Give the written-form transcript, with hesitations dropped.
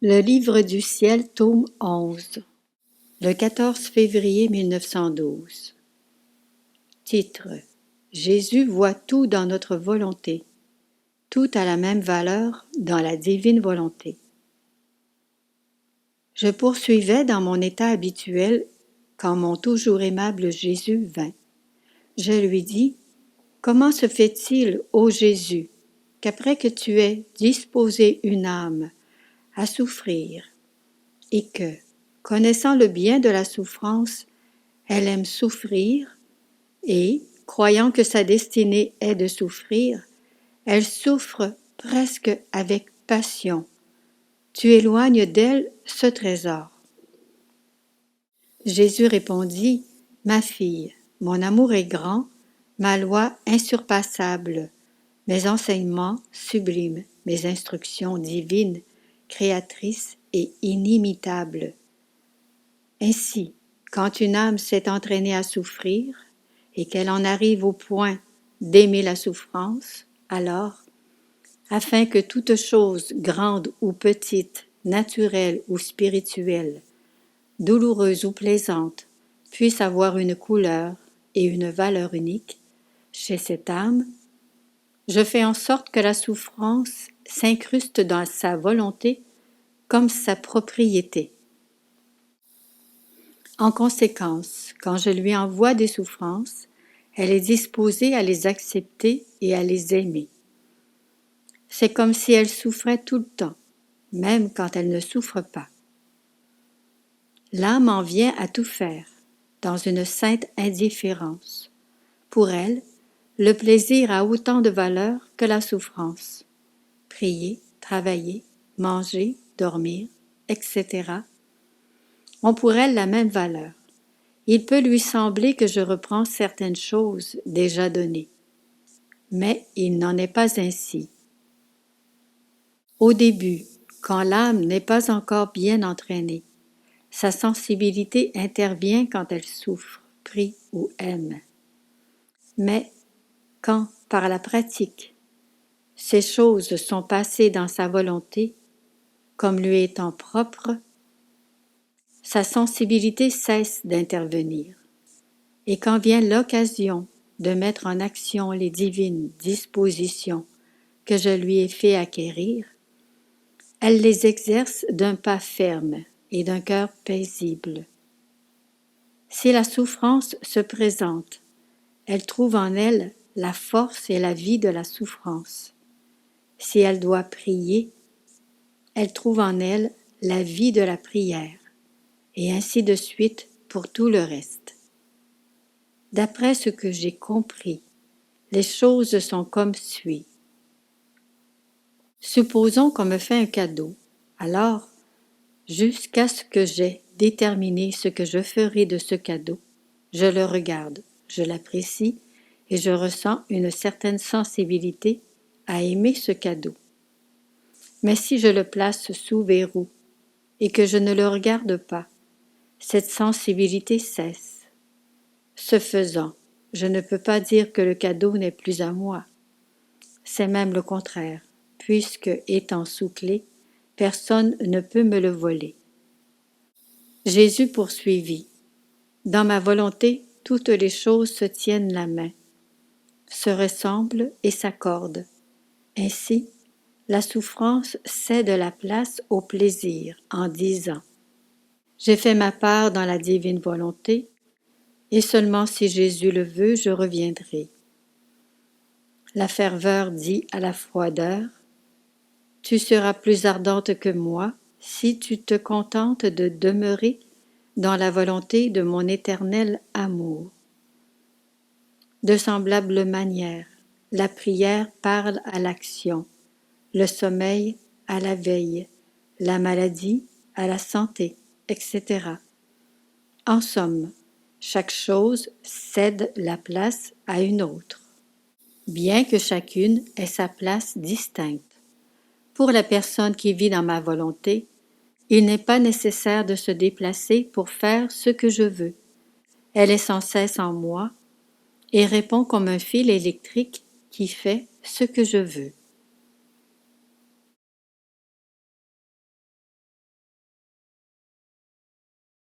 Le Livre du ciel, tome 11, le 14 février 1912. Titre: Jésus voit tout dans notre volonté. Tout a la même valeur dans la divine volonté. Je poursuivais dans mon état habituel quand mon toujours aimable Jésus vint. Je lui dis: Comment se fait-il, ô Jésus, qu'après que tu aies disposé une âme à souffrir, et que, connaissant le bien de la souffrance, elle aime souffrir, et, croyant que sa destinée est de souffrir, elle souffre presque avec passion. Tu éloignes d'elle ce trésor. Jésus répondit: Ma fille, mon amour est grand, ma loi insurpassable, mes enseignements sublimes, mes instructions divines, créatrices et inimitables. Ainsi, quand une âme s'est entraînée à souffrir et qu'elle en arrive au point d'aimer la souffrance, alors, afin que toute chose, grande ou petite, naturelle ou spirituelle, douloureuse ou plaisante, puisse avoir une couleur et une valeur unique, chez cette âme, je fais en sorte que la souffrance s'incruste dans sa volonté comme sa propriété. En conséquence, quand je lui envoie des souffrances, elle est disposée à les accepter et à les aimer. C'est comme si elle souffrait tout le temps, même quand elle ne souffre pas. L'âme en vient à tout faire, dans une sainte indifférence. Pour elle, le plaisir a autant de valeur que la souffrance. Prier, travailler, manger, dormir, etc. ont pour elle la même valeur. Il peut lui sembler que je reprends certaines choses déjà données, mais il n'en est pas ainsi. Au début, quand l'âme n'est pas encore bien entraînée, sa sensibilité intervient quand elle souffre, prie ou aime. Mais quand, par la pratique, ces choses sont passées dans sa volonté, comme lui étant propres, sa sensibilité cesse d'intervenir. Et quand vient l'occasion de mettre en action les divines dispositions que je lui ai fait acquérir, elle les exerce d'un pas ferme et d'un cœur paisible. Si la souffrance se présente, elle trouve en elle la force et la vie de la souffrance. Si elle doit prier, elle trouve en elle la vie de la prière, et ainsi de suite pour tout le reste. D'après ce que j'ai compris, les choses sont comme suit. Supposons qu'on me fait un cadeau, alors, jusqu'à ce que j'aie déterminé ce que je ferai de ce cadeau, je le regarde, je l'apprécie et je ressens une certaine sensibilité à aimer ce cadeau. Mais si je le place sous verrou et que je ne le regarde pas, cette sensibilité cesse. Ce faisant, je ne peux pas dire que le cadeau n'est plus à moi. C'est même le contraire, puisque, étant sous clé, personne ne peut me le voler. Jésus poursuivit: Dans ma volonté, toutes les choses se tiennent la main, se ressemblent et s'accordent. Ainsi, la souffrance cède la place au plaisir en disant: J'ai fait ma part dans la divine volonté, et seulement si Jésus le veut, je reviendrai. La ferveur dit à la froideur: Tu seras plus ardente que moi si tu te contentes de demeurer dans la volonté de mon éternel amour. De semblable manière, la prière parle à l'action, le sommeil à la veille, la maladie à la santé, etc. En somme, chaque chose cède la place à une autre, bien que chacune ait sa place distincte. Pour la personne qui vit dans ma volonté, il n'est pas nécessaire de se déplacer pour faire ce que je veux. Elle est sans cesse en moi et répond comme un fil électrique qui fait ce que je veux.